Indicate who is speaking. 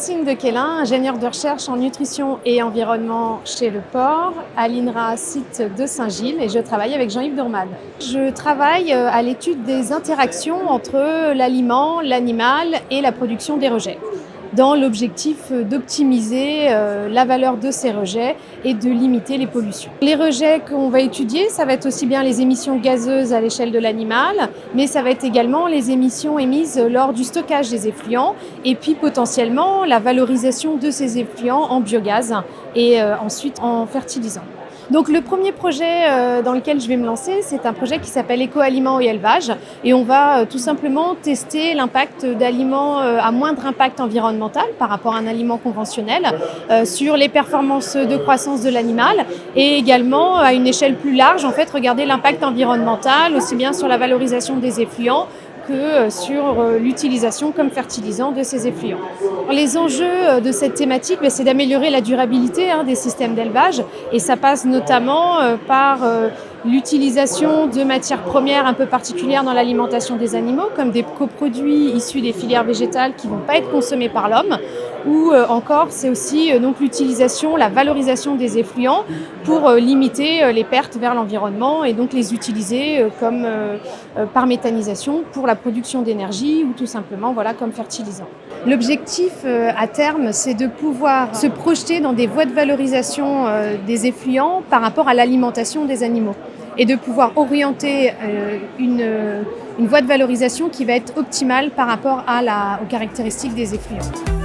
Speaker 1: Francine Dequelin, ingénieure de recherche en nutrition et environnement chez Le Port, à l'INRA site de Saint-Gilles, et je travaille avec Jean-Yves Dourmade. Je travaille à l'étude des interactions entre l'aliment, l'animal et la production des rejets, dans l'objectif d'optimiser la valeur de ces rejets et de limiter les pollutions. Les rejets qu'on va étudier, ça va être aussi bien les émissions gazeuses à l'échelle de l'animal, mais ça va être également les émissions émises lors du stockage des effluents et puis potentiellement la valorisation de ces effluents en biogaz et ensuite en fertilisant. Donc le premier projet dans lequel je vais me lancer, c'est un projet qui s'appelle Éco-aliments et élevage, et on va tout simplement tester l'impact d'aliments à moindre impact environnemental par rapport à un aliment conventionnel sur les performances de croissance de l'animal, et également à une échelle plus large, en fait, regarder l'impact environnemental aussi bien sur la valorisation des effluents que sur l'utilisation comme fertilisant de ces effluents. Les enjeux de cette thématique, c'est d'améliorer la durabilité des systèmes d'élevage, et ça passe notamment par l'utilisation de matières premières un peu particulières dans l'alimentation des animaux, comme des coproduits issus des filières végétales qui ne vont pas être consommés par l'homme, ou encore c'est aussi donc l'utilisation, la valorisation des effluents pour limiter les pertes vers l'environnement et donc les utiliser comme par méthanisation pour la production d'énergie ou tout simplement comme fertilisant. L'objectif à terme, c'est de pouvoir se projeter dans des voies de valorisation des effluents par rapport à l'alimentation des animaux et de pouvoir orienter une voie de valorisation qui va être optimale par rapport aux caractéristiques des effluents.